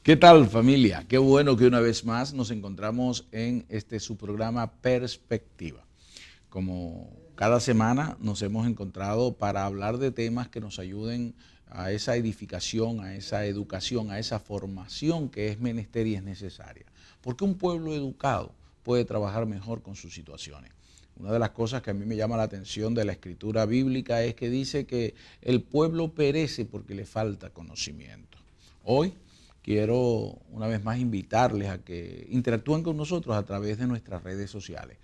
¿Qué tal, familia? Qué bueno que una vez más nos encontramos en su programa Perspectiva. Como cada semana nos hemos encontrado para hablar de temas que nos ayuden a esa edificación, a esa educación, a esa formación que es menester y es necesaria. Porque un pueblo educado puede trabajar mejor con sus situaciones. Una de las cosas que a mí me llama la atención de la escritura bíblica es que dice que el pueblo perece porque le falta conocimiento. Hoy quiero una vez más invitarles a que interactúen con nosotros a través de nuestras redes sociales.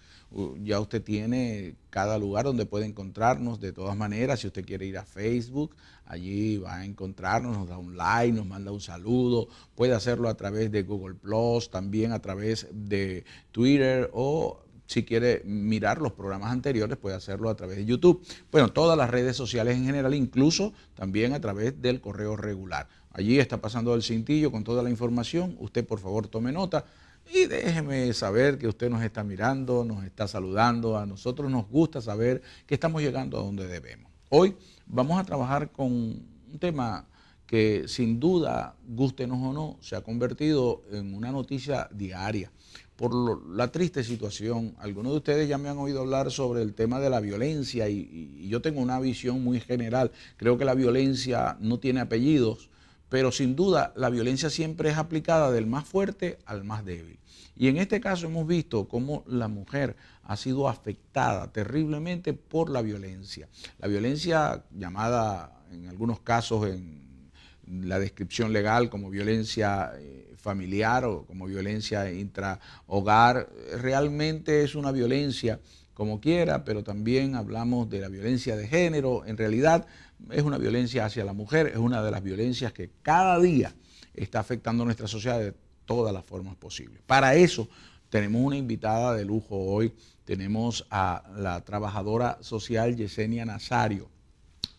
Ya usted tiene cada lugar donde puede encontrarnos. De todas maneras, si usted quiere ir a Facebook, allí va a encontrarnos, nos da un like, nos manda un saludo. Puede hacerlo a través de Google Plus, también a través de Twitter, o si quiere mirar los programas anteriores, puede hacerlo a través de YouTube. Bueno, todas las redes sociales en general, incluso también a través del correo regular. Allí está pasando el cintillo con toda la información. Usted, por favor, tome nota y déjeme saber que usted nos está mirando, nos está saludando. A nosotros nos gusta saber que estamos llegando a donde debemos. Hoy vamos a trabajar con un tema que, sin duda, gústenos o no, se ha convertido en una noticia diaria por la triste situación. Algunos de ustedes ya me han oído hablar sobre el tema de la violencia y yo tengo una visión muy general. Creo que la violencia no tiene apellidos, pero sin duda la violencia siempre es aplicada del más fuerte al más débil. Y en este caso hemos visto cómo la mujer ha sido afectada terriblemente por la violencia. La violencia llamada en algunos casos en la descripción legal como violencia familiar o como violencia intrahogar, realmente es una violencia como quiera, pero también hablamos de la violencia de género. En realidad es una violencia hacia la mujer, es una de las violencias que cada día está afectando a nuestra sociedad de todas las formas posibles. Para eso tenemos una invitada de lujo hoy. Tenemos a la trabajadora social Yesenia Nazario,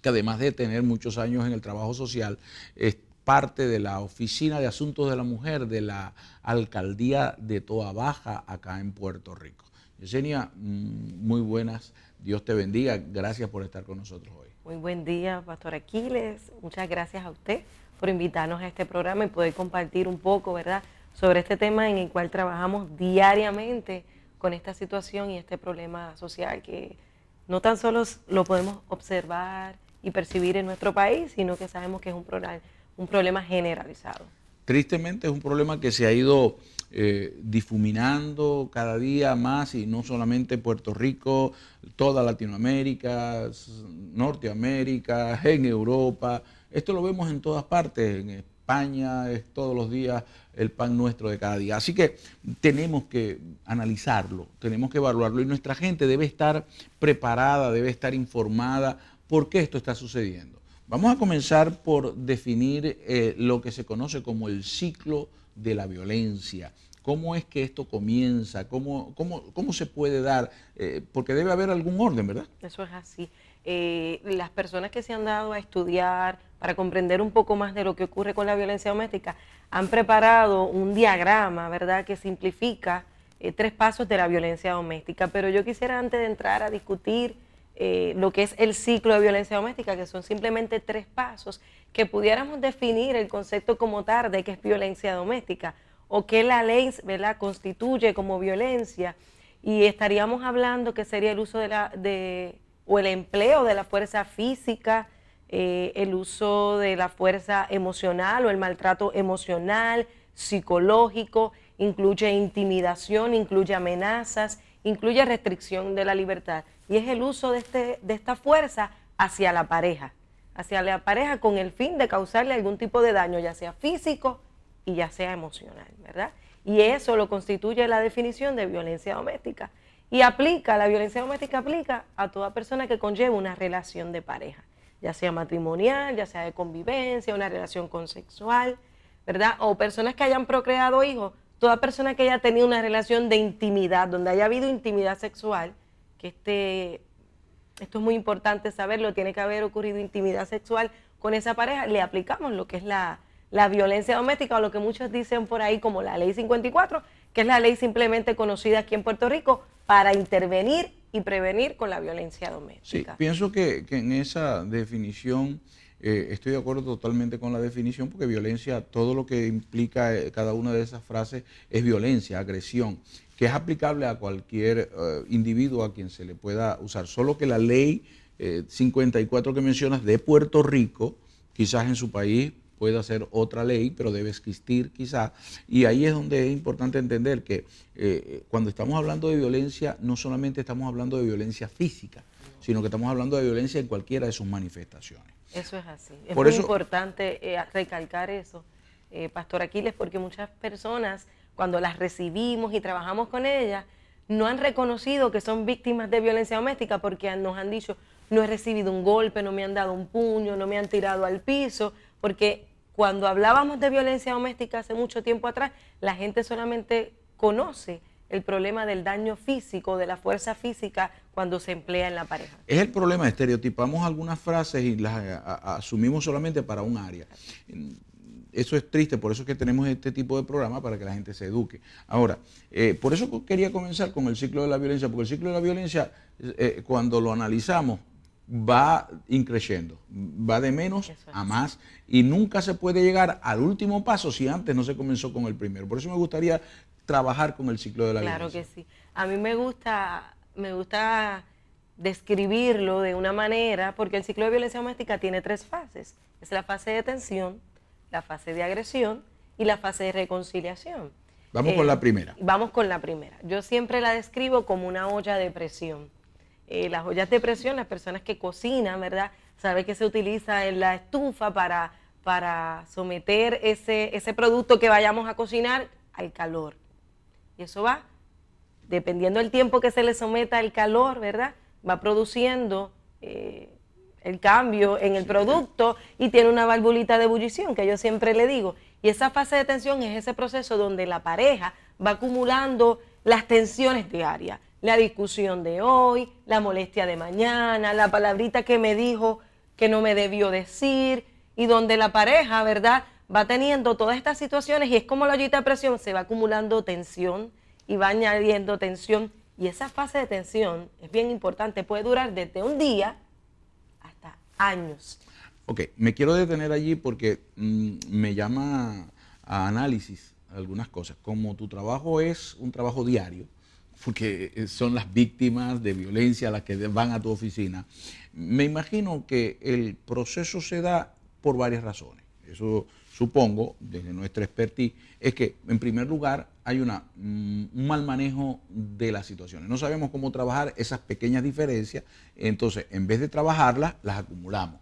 que además de tener muchos años en el trabajo social, es parte de la Oficina de Asuntos de la Mujer de la Alcaldía de Toa Baja, acá en Puerto Rico. Yesenia, muy buenas, Dios te bendiga, gracias por estar con nosotros hoy. Muy buen día, Pastor Aquiles, muchas gracias a usted por invitarnos a este programa y poder compartir un poco, ¿verdad?, sobre este tema en el cual trabajamos diariamente con esta situación y este problema social que no tan solo lo podemos observar y percibir en nuestro país, sino que sabemos que es un problema generalizado. Tristemente es un problema que se ha ido difuminando cada día más, y no solamente Puerto Rico, toda Latinoamérica, Norteamérica, en Europa. Esto lo vemos en todas partes, en España es todos los días el pan nuestro de cada día. Así que tenemos que analizarlo, tenemos que evaluarlo, y nuestra gente debe estar preparada, debe estar informada por qué esto está sucediendo. Vamos a comenzar por definir lo que se conoce como el ciclo de la violencia. ¿Cómo es que esto comienza? ¿Cómo se puede dar? Porque debe haber algún orden, ¿verdad? Eso es así. Las personas que se han dado a estudiar para comprender un poco más de lo que ocurre con la violencia doméstica han preparado un diagrama, ¿verdad?, que simplifica 3 pasos de la violencia doméstica. Pero yo quisiera, antes de entrar a discutir lo que es el ciclo de violencia doméstica, que son simplemente 3 pasos, que pudiéramos definir el concepto como tal de qué es violencia doméstica o qué la ley, ¿verdad?, constituye como violencia, y estaríamos hablando que sería el uso o el empleo de la fuerza física, el uso de la fuerza emocional o el maltrato emocional, psicológico, incluye intimidación, incluye amenazas, incluye restricción de la libertad, y es el uso de esta fuerza hacia la pareja con el fin de causarle algún tipo de daño, ya sea físico y ya sea emocional, ¿verdad? Y eso lo constituye la definición de violencia doméstica. Y la violencia doméstica aplica a toda persona que conlleve una relación de pareja, ya sea matrimonial, ya sea de convivencia, una relación consexual, ¿verdad? O personas que hayan procreado hijos, toda persona que haya tenido una relación de intimidad, donde haya habido intimidad sexual, que esto es muy importante saberlo, tiene que haber ocurrido intimidad sexual con esa pareja, le aplicamos lo que es la violencia doméstica, o lo que muchos dicen por ahí como la Ley 54, que es la ley simplemente conocida aquí en Puerto Rico para intervenir y prevenir con la violencia doméstica. Sí, pienso que en esa definición Estoy de acuerdo totalmente con la definición, porque violencia, todo lo que implica cada una de esas frases es violencia, agresión, que es aplicable a cualquier individuo a quien se le pueda usar. Solo que la ley 54 que mencionas de Puerto Rico, quizás en su país pueda ser otra ley, pero debe existir quizás. Y ahí es donde es importante entender que cuando estamos hablando de violencia, no solamente estamos hablando de violencia física, sino que estamos hablando de violencia en cualquiera de sus manifestaciones. Eso es así. Es Por muy eso, importante recalcar eso, Pastor Aquiles, porque muchas personas, cuando las recibimos y trabajamos con ellas, no han reconocido que son víctimas de violencia doméstica, porque nos han dicho, no he recibido un golpe, no me han dado un puño, no me han tirado al piso, porque cuando hablábamos de violencia doméstica hace mucho tiempo atrás, la gente solamente conoce el problema del daño físico, de la fuerza física cuando se emplea en la pareja. es el problema, estereotipamos algunas frases y las asumimos solamente para un área. Eso es triste, por eso es que tenemos este tipo de programa, para que la gente se eduque. Ahora, por eso quería comenzar con el ciclo de la violencia, porque el ciclo de la violencia, cuando lo analizamos, va increciendo, va de menos a más, y nunca se puede llegar al último paso si antes no se comenzó con el primero. Por eso me gustaría trabajar con el ciclo de la violencia. Claro que sí. A mí me gusta describirlo de una manera, porque el ciclo de violencia doméstica tiene 3 fases. Es la fase de tensión, la fase de agresión y la fase de reconciliación. Vamos con la primera. Vamos con la primera. Yo siempre la describo como una olla de presión. Las ollas de presión, las personas que cocinan, ¿verdad? Saben que se utiliza en la estufa para someter ese producto que vayamos a cocinar al calor. Y eso va, dependiendo del tiempo que se le someta al calor, ¿verdad? Va produciendo el cambio en el producto y tiene una valvulita de ebullición, que yo siempre le digo. Y esa fase de tensión es ese proceso donde la pareja va acumulando las tensiones diarias. La discusión de hoy, la molestia de mañana, la palabrita que me dijo que no me debió decir, y donde la pareja, ¿verdad?, va teniendo todas estas situaciones, y es como la ollita de presión, se va acumulando tensión y va añadiendo tensión, y esa fase de tensión es bien importante, puede durar desde un día hasta años. Ok, me quiero detener allí porque me llama a análisis algunas cosas. Como tu trabajo es un trabajo diario, porque son las víctimas de violencia las que van a tu oficina, me imagino que el proceso se da por varias razones. Eso supongo, desde nuestra expertise, es que en primer lugar hay un mal manejo de las situaciones. No sabemos cómo trabajar esas pequeñas diferencias, entonces en vez de trabajarlas, las acumulamos.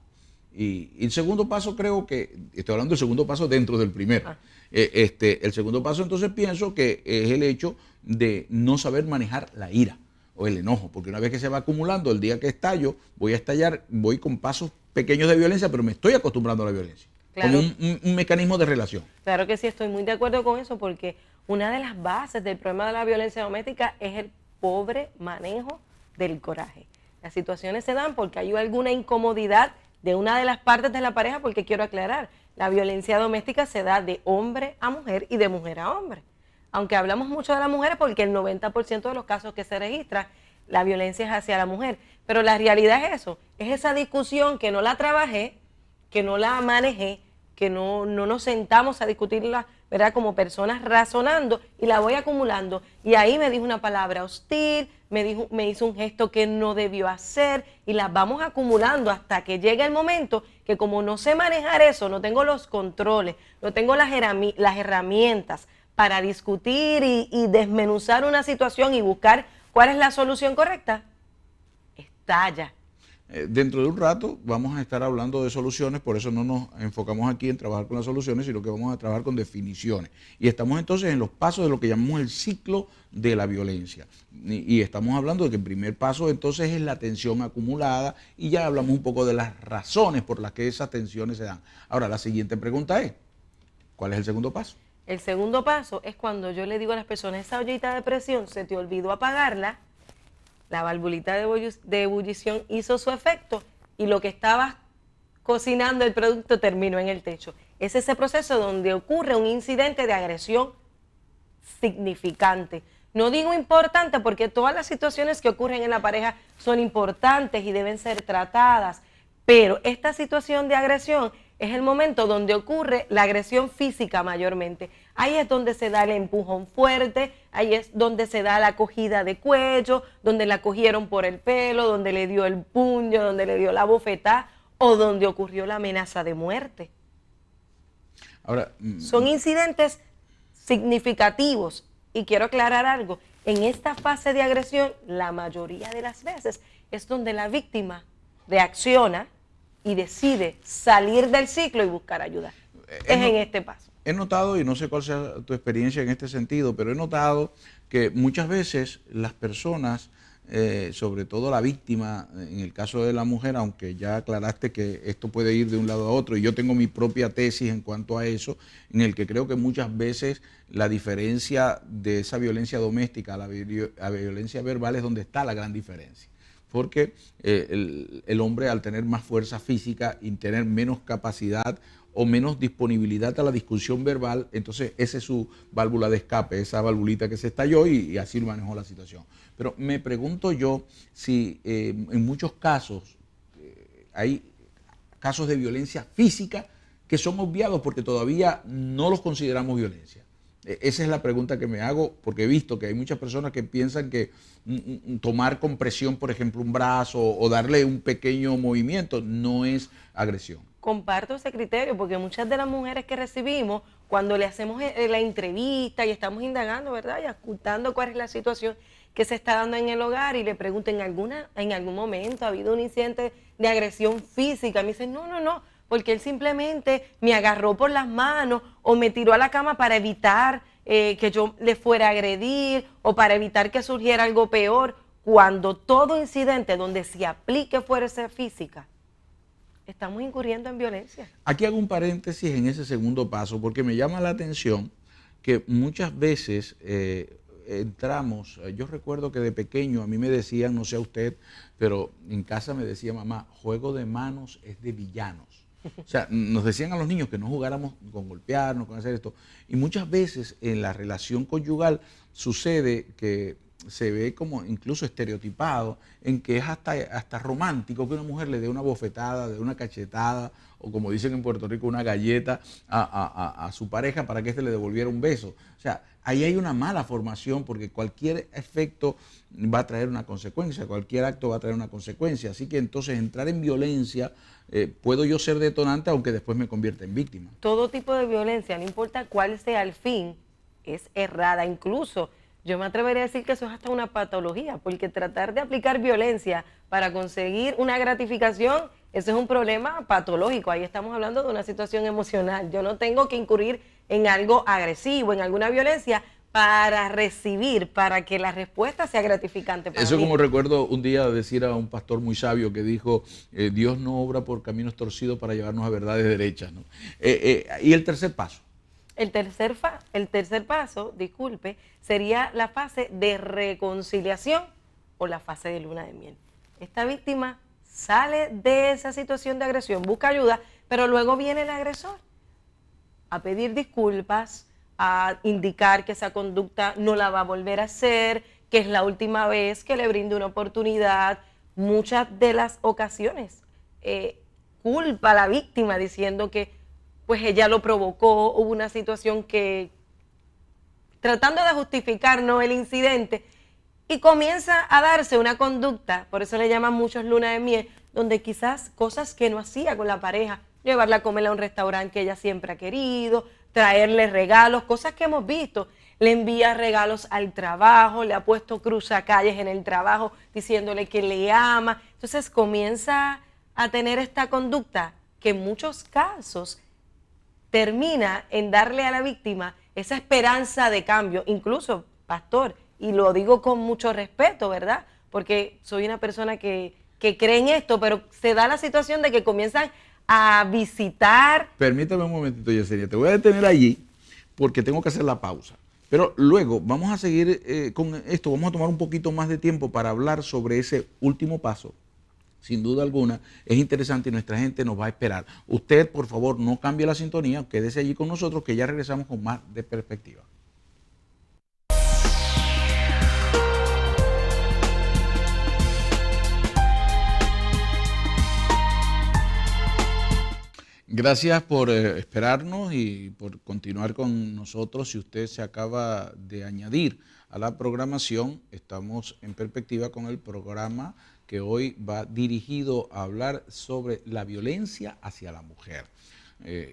Y el segundo paso, creo que, estoy hablando del segundo paso dentro del primero. El segundo paso, entonces, pienso que es el hecho de no saber manejar la ira o el enojo, porque una vez que se va acumulando, el día que estallo, voy a estallar, voy con pasos pequeños de violencia, pero me estoy acostumbrando a la violencia. Claro. Como un mecanismo de relación. Claro que sí, estoy muy de acuerdo con eso, porque una de las bases del problema de la violencia doméstica es el pobre manejo del coraje. Las situaciones se dan porque hay alguna incomodidad de una de las partes de la pareja, porque quiero aclarar, la violencia doméstica se da de hombre a mujer y de mujer a hombre. Aunque hablamos mucho de las mujeres porque el 90% de los casos que se registran, la violencia es hacia la mujer. Pero la realidad es eso, es esa discusión que no la trabajé, que no la manejé, que no nos sentamos a discutirla, ¿verdad?, como personas razonando, y la voy acumulando. Y ahí me dijo una palabra hostil, me hizo un gesto que no debió hacer, y las vamos acumulando hasta que llegue el momento que, como no sé manejar eso, no tengo los controles, no tengo las herramientas para discutir y desmenuzar una situación y buscar cuál es la solución correcta, estalla. Dentro de un rato vamos a estar hablando de soluciones, por eso no nos enfocamos aquí en trabajar con las soluciones, sino que vamos a trabajar con definiciones. Y estamos entonces en los pasos de lo que llamamos el ciclo de la violencia. Y estamos hablando de que el primer paso entonces es la tensión acumulada, y ya hablamos un poco de las razones por las que esas tensiones se dan. Ahora, la siguiente pregunta es, ¿cuál es el segundo paso? El segundo paso es cuando yo le digo a las personas, esa ollita de presión, se te olvidó apagarla, la valvulita de ebullición hizo su efecto y lo que estabas cocinando, el producto, terminó en el techo. Es ese proceso donde ocurre un incidente de agresión significante. No digo importante porque todas las situaciones que ocurren en la pareja son importantes y deben ser tratadas, Pero esta situación de agresión es el momento donde ocurre la agresión física mayormente. Ahí es donde se da el empujón fuerte, ahí es donde se da la cogida de cuello, donde la cogieron por el pelo, donde le dio el puño, donde le dio la bofetada o donde ocurrió la amenaza de muerte. Ahora, son incidentes significativos y quiero aclarar algo. En esta fase de agresión, la mayoría de las veces es donde la víctima reacciona y decide salir del ciclo y buscar ayuda. En este paso. He notado, y no sé cuál sea tu experiencia en este sentido, pero he notado que muchas veces las personas, sobre todo la víctima, en el caso de la mujer, aunque ya aclaraste que esto puede ir de un lado a otro, y yo tengo mi propia tesis en cuanto a eso, en el que creo que muchas veces la diferencia de esa violencia doméstica a la violencia verbal es donde está la gran diferencia. Porque el hombre, al tener más fuerza física y tener menos capacidad o menos disponibilidad a la discusión verbal, entonces esa es su válvula de escape, esa valvulita que se estalló y así manejó la situación. Pero me pregunto yo si en muchos casos hay casos de violencia física que son obviados porque todavía no los consideramos violencia. Esa es la pregunta que me hago, porque he visto que hay muchas personas que piensan que tomar con presión, por ejemplo, un brazo o darle un pequeño movimiento no es agresión. Comparto ese criterio, porque muchas de las mujeres que recibimos, cuando le hacemos la entrevista y estamos indagando, ¿verdad? Y ocultando cuál es la situación que se está dando en el hogar y le preguntan, ¿en algún momento ha habido un incidente de agresión física? Me dicen, no, porque él simplemente me agarró por las manos o me tiró a la cama para evitar que yo le fuera a agredir o para evitar que surgiera algo peor. Cuando todo incidente donde se aplique fuerza física, estamos incurriendo en violencia. Aquí hago un paréntesis en ese segundo paso porque me llama la atención que muchas veces entramos, yo recuerdo que de pequeño a mí me decían, no sé a usted, pero en casa me decía mamá, juego de manos es de villanos. O sea, nos decían a los niños que no jugáramos con golpearnos, con hacer esto. Y muchas veces en la relación conyugal sucede que se ve como incluso estereotipado en que es hasta romántico que una mujer le dé una bofetada, de una cachetada, o como dicen en Puerto Rico, una galleta a su pareja para que éste le devolviera un beso. O sea, ahí hay una mala formación porque cualquier efecto va a traer una consecuencia, cualquier acto va a traer una consecuencia. Así que entonces entrar en violencia, puedo yo ser detonante aunque después me convierta en víctima. Todo tipo de violencia, no importa cuál sea el fin, es errada. Incluso yo me atrevería a decir que eso es hasta una patología, porque tratar de aplicar violencia para conseguir una gratificación, eso es un problema patológico. Ahí estamos hablando de una situación emocional. Yo no tengo que incurrir en algo agresivo, en alguna violencia, para recibir, para que la respuesta sea gratificante para Eso mí. Como recuerdo un día decir a un pastor muy sabio que dijo, Dios no obra por caminos torcidos para llevarnos a verdades derechas, ¿no? Y el tercer paso. El tercer paso, disculpe, sería la fase de reconciliación o la fase de luna de miel. Esta víctima sale de esa situación de agresión, busca ayuda, pero luego viene el agresor a pedir disculpas, a indicar que esa conducta no la va a volver a hacer, que es la última vez que le brinde una oportunidad. Muchas de las ocasiones culpa a la víctima diciendo que pues ella lo provocó, hubo una situación que, tratando de justificar no el incidente, y comienza a darse una conducta, por eso le llaman muchos luna de miel, donde quizás cosas que no hacía con la pareja, llevarla a comer a un restaurante que ella siempre ha querido, traerle regalos, cosas que hemos visto, le envía regalos al trabajo, le ha puesto cruzacalles en el trabajo diciéndole que le ama, entonces comienza a tener esta conducta que en muchos casos termina en darle a la víctima esa esperanza de cambio, incluso, pastor, y lo digo con mucho respeto, ¿verdad? Porque soy una persona que cree en esto, pero se da la situación de que comienzan a visitar. Permítame un momentito, Yesenia, te voy a detener allí porque tengo que hacer la pausa. Pero luego vamos a seguir con esto, vamos a tomar un poquito más de tiempo para hablar sobre ese último paso. Sin duda alguna, es interesante y nuestra gente nos va a esperar. Usted, por favor, no cambie la sintonía, quédese allí con nosotros que ya regresamos con más de Perspectiva. Gracias por esperarnos y por continuar con nosotros. Si usted se acaba de añadir a la programación, estamos en perspectiva con el programa que hoy va dirigido a hablar sobre la violencia hacia la mujer.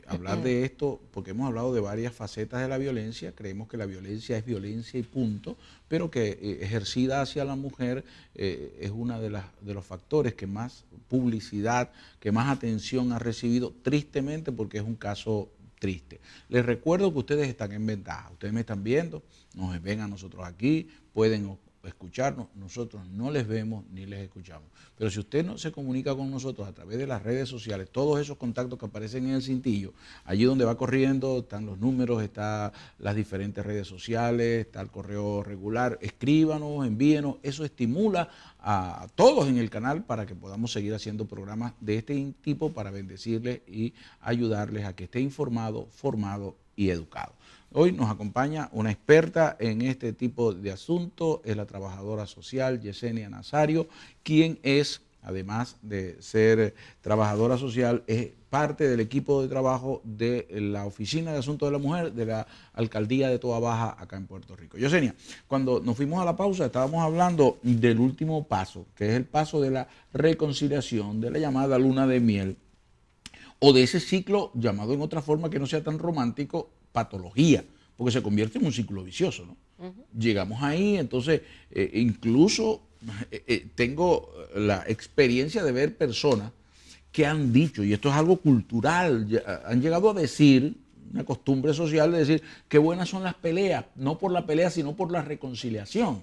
Hablar de esto, porque hemos hablado de varias facetas de la violencia, creemos que la violencia es violencia y punto, pero que ejercida hacia la mujer es uno de los factores que más publicidad, que más atención ha recibido, tristemente, porque es un caso triste. Les recuerdo que ustedes están en ventaja, ustedes me están viendo, nos ven a nosotros aquí, pueden escucharnos, nosotros no les vemos ni les escuchamos. Pero si usted no se comunica con nosotros a través de las redes sociales, todos esos contactos que aparecen en el cintillo, allí donde va corriendo, están los números, están las diferentes redes sociales, está el correo regular, escríbanos, envíenos, eso estimula a todos en el canal para que podamos seguir haciendo programas de este tipo para bendecirles y ayudarles a que esté informado, formado y educado. Hoy nos acompaña una experta en este tipo de asuntos, es la trabajadora social Yesenia Nazario, quien es, además de ser trabajadora social, es parte del equipo de trabajo de la Oficina de Asuntos de la Mujer de la Alcaldía de Toa Baja acá en Puerto Rico. Yesenia, cuando nos fuimos a la pausa estábamos hablando del último paso, que es el paso de la reconciliación, de la llamada luna de miel, o de ese ciclo llamado en otra forma que no sea tan romántico, patología, porque se convierte en un ciclo vicioso, ¿no? Llegamos ahí, entonces incluso tengo la experiencia de ver personas que han dicho, y esto es algo cultural, han llegado a decir, una costumbre social de decir, qué buenas son las peleas, no por la pelea, sino por la reconciliación.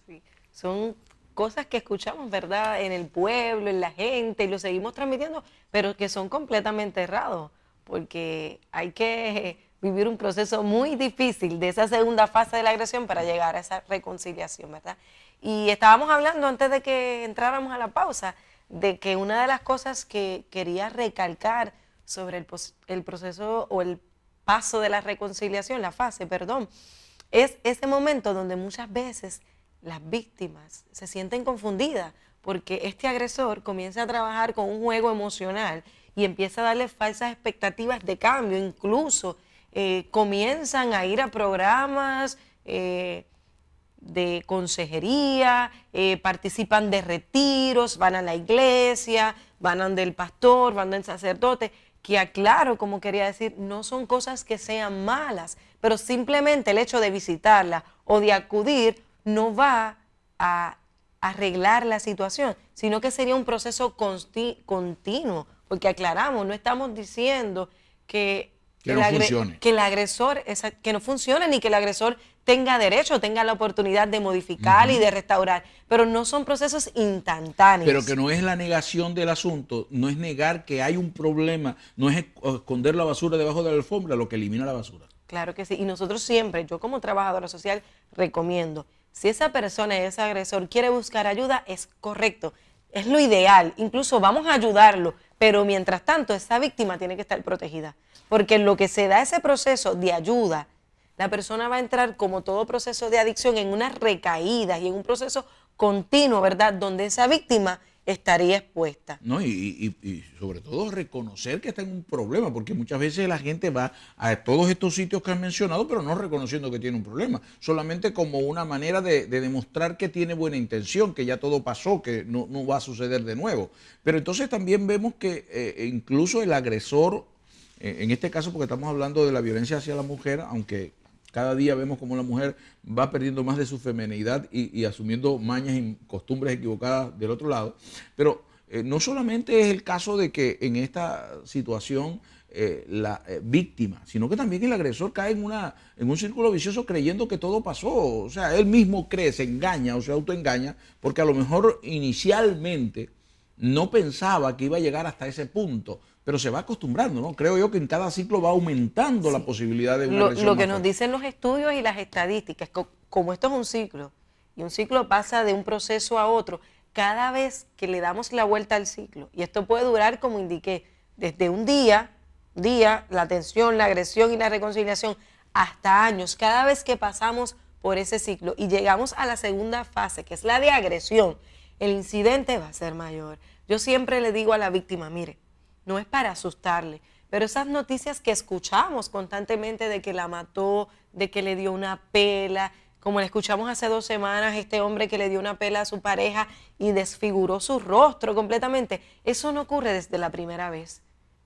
Sí, son cosas que escuchamos, ¿verdad?, en el pueblo, en la gente, y lo seguimos transmitiendo, pero que son completamente errados, porque hay que vivir un proceso muy difícil de esa segunda fase de la agresión para llegar a esa reconciliación, ¿verdad? Y estábamos hablando antes de que entráramos a la pausa, de que una de las cosas que quería recalcar sobre el proceso o el paso de la reconciliación, la fase, perdón, es ese momento donde muchas veces las víctimas se sienten confundidas porque este agresor comienza a trabajar con un juego emocional y empieza a darle falsas expectativas de cambio, incluso comienzan a ir a programas de consejería, participan de retiros, van a la iglesia, van donde el pastor, van donde el sacerdote, que aclaro, como quería decir, no son cosas que sean malas, pero simplemente el hecho de visitarla o de acudir no va a arreglar la situación, sino que sería un proceso continuo, porque aclaramos, no estamos diciendo que no funcione. Que el agresor, que no funcione, ni que el agresor tenga derecho, tenga la oportunidad de modificar y de restaurar, pero no son procesos instantáneos. Pero que no es la negación del asunto, no es negar que hay un problema, no es esconder la basura debajo de la alfombra lo que elimina la basura. Claro que sí, y nosotros siempre, yo como trabajadora social, recomiendo, si esa persona, ese agresor quiere buscar ayuda, es correcto, es lo ideal, incluso vamos a ayudarlo, pero mientras tanto esa víctima tiene que estar protegida, porque en lo que se da ese proceso de ayuda, la persona va a entrar, como todo proceso de adicción, en unas recaídas y en un proceso continuo, ¿verdad?, donde esa víctima estaría expuesta. No, y sobre todo reconocer que está en un problema, porque muchas veces la gente va a todos estos sitios que han mencionado, pero no reconociendo que tiene un problema, solamente como una manera de demostrar que tiene buena intención, que ya todo pasó, que no va a suceder de nuevo. Pero entonces también vemos que incluso el agresor, en este caso porque estamos hablando de la violencia hacia la mujer, aunque cada día vemos como la mujer va perdiendo más de su feminidad y asumiendo mañas y costumbres equivocadas del otro lado. Pero no solamente es el caso de que en esta situación la víctima, sino que también el agresor cae en un círculo vicioso creyendo que todo pasó. O sea, él mismo cree, se engaña o se autoengaña porque a lo mejor inicialmente no pensaba que iba a llegar hasta ese punto, pero se va acostumbrando, ¿no? Creo yo que en cada ciclo va aumentando la posibilidad de una agresión. Lo que nos dicen los estudios y las estadísticas, como esto es un ciclo, y un ciclo pasa de un proceso a otro, cada vez que le damos la vuelta al ciclo, y esto puede durar, como indiqué, desde un día, la atención, la agresión y la reconciliación, hasta años, cada vez que pasamos por ese ciclo y llegamos a la segunda fase, que es la de agresión, el incidente va a ser mayor. Yo siempre le digo a la víctima, mire, no es para asustarle, pero esas noticias que escuchamos constantemente de que la mató, de que le dio una pela, como le escuchamos hace 2 semanas, este hombre que le dio una pela a su pareja y desfiguró su rostro completamente, eso no ocurre desde la primera vez.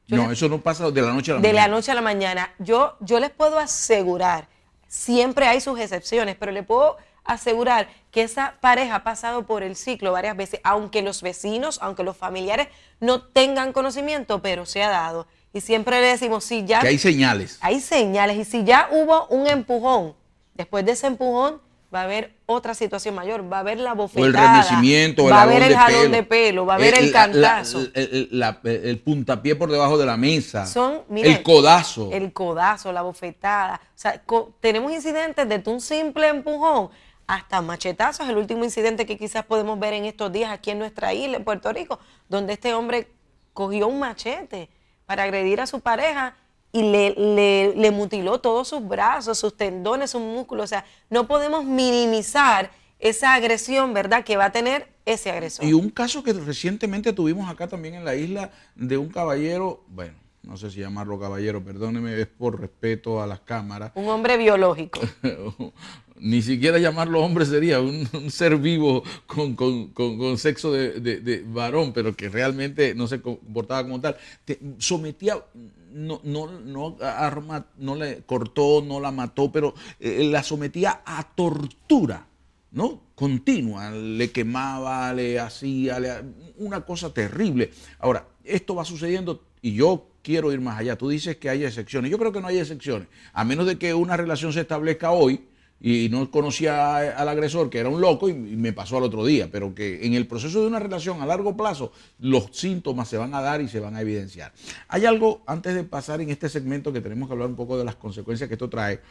Eso no pasa de la noche a la mañana. De mañana. la noche a la mañana. Yo les puedo asegurar, siempre hay sus excepciones, pero le puedo asegurar que esa pareja ha pasado por el ciclo varias veces, aunque los vecinos, aunque los familiares no tengan conocimiento, pero se ha dado. Y siempre le decimos, si ya... Que hay señales. Hay señales, y si ya hubo un empujón, después de ese empujón va a haber otra situación mayor, va a haber la bofetada, o el remecimiento, va a haber el jalón de pelo, va a haber el cantazo. El puntapié por debajo de la mesa, miren, el codazo. El codazo, la bofetada. O sea, tenemos incidentes desde un simple empujón hasta machetazos. El último incidente que quizás podemos ver en estos días aquí en nuestra isla, en Puerto Rico, donde este hombre cogió un machete para agredir a su pareja y le mutiló todos sus brazos, sus tendones, sus músculos. O sea, no podemos minimizar esa agresión, ¿verdad?, que va a tener ese agresor. Y un caso que recientemente tuvimos acá también en la isla de un caballero, bueno, no sé si llamarlo caballero, perdóneme, es por respeto a las cámaras. Un hombre biológico. Ni siquiera llamarlo hombre sería un ser vivo con sexo de varón, pero que realmente no se comportaba como tal. Sometía, no le cortó, no la mató, pero la sometía a tortura, ¿no? Continua, le quemaba, le hacía, una cosa terrible. Ahora, esto va sucediendo y yo quiero ir más allá. Tú dices que hay excepciones. Yo creo que no hay excepciones, a menos de que una relación se establezca hoy y no conocía al agresor, que era un loco, y me pasó al otro día, pero que en el proceso de una relación a largo plazo los síntomas se van a dar y se van a evidenciar. Hay algo, antes de pasar en este segmento, que tenemos que hablar un poco de las consecuencias que esto trae.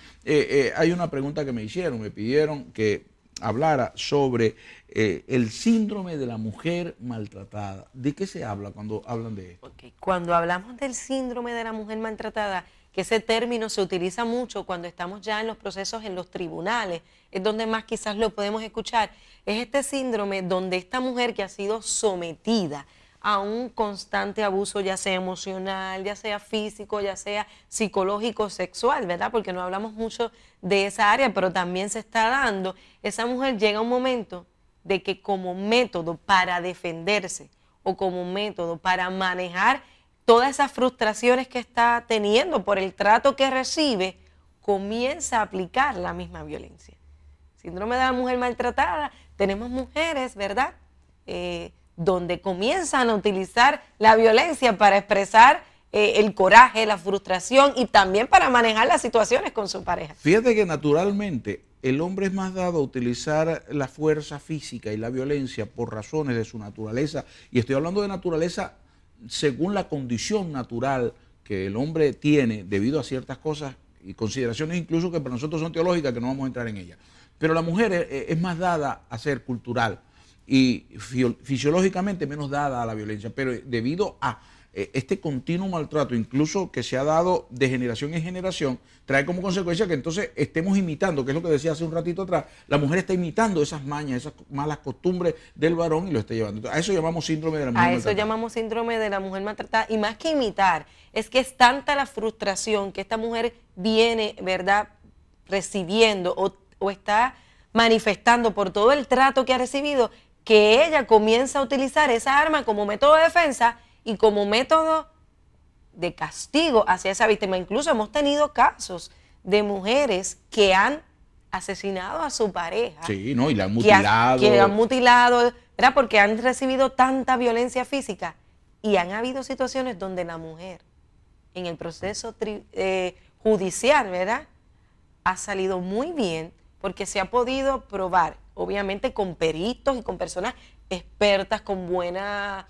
Hay una pregunta que me hicieron, me pidieron que hablara sobre el síndrome de la mujer maltratada. ¿De qué se habla cuando hablan de esto? Okay. Cuando hablamos del síndrome de la mujer maltratada, que ese término se utiliza mucho cuando estamos ya en los procesos en los tribunales, es donde más quizás lo podemos escuchar, es este síndrome donde esta mujer que ha sido sometida a un constante abuso, ya sea emocional, ya sea físico, ya sea psicológico, sexual, ¿verdad? Porque no hablamos mucho de esa área, pero también se está dando. Esa mujer llega a un momento de que como método para defenderse o como método para manejar todas esas frustraciones que está teniendo por el trato que recibe, comienza a aplicar la misma violencia. Síndrome de la mujer maltratada, tenemos mujeres, ¿verdad?, donde comienzan a utilizar la violencia para expresar el coraje, la frustración y también para manejar las situaciones con su pareja. Fíjate que naturalmente el hombre es más dado a utilizar la fuerza física y la violencia por razones de su naturaleza, y estoy hablando de naturaleza según la condición natural que el hombre tiene debido a ciertas cosas y consideraciones incluso que para nosotros son teológicas, que no vamos a entrar en ellas. Pero la mujer es más dada a ser cultural y fisiológicamente menos dada a la violencia, pero debido a este continuo maltrato, incluso que se ha dado de generación en generación, trae como consecuencia que entonces estemos imitando, que es lo que decía hace un ratito atrás, la mujer está imitando esas mañas, esas malas costumbres del varón y lo está llevando. Entonces, a eso llamamos síndrome de la mujer maltratada. A eso llamamos síndrome de la mujer maltratada, y más que imitar, es que es tanta la frustración que esta mujer viene, ¿verdad?, recibiendo o está manifestando por todo el trato que ha recibido, que ella comienza a utilizar esa arma como método de defensa y como método de castigo hacia esa víctima. Incluso hemos tenido casos de mujeres que han asesinado a su pareja. Sí, ¿no? Y la han mutilado. Que han mutilado, ¿verdad?, porque han recibido tanta violencia física. Y han habido situaciones donde la mujer, en el proceso judicial, ¿verdad?, ha salido muy bien, porque se ha podido probar, obviamente con peritos y con personas expertas, con buena,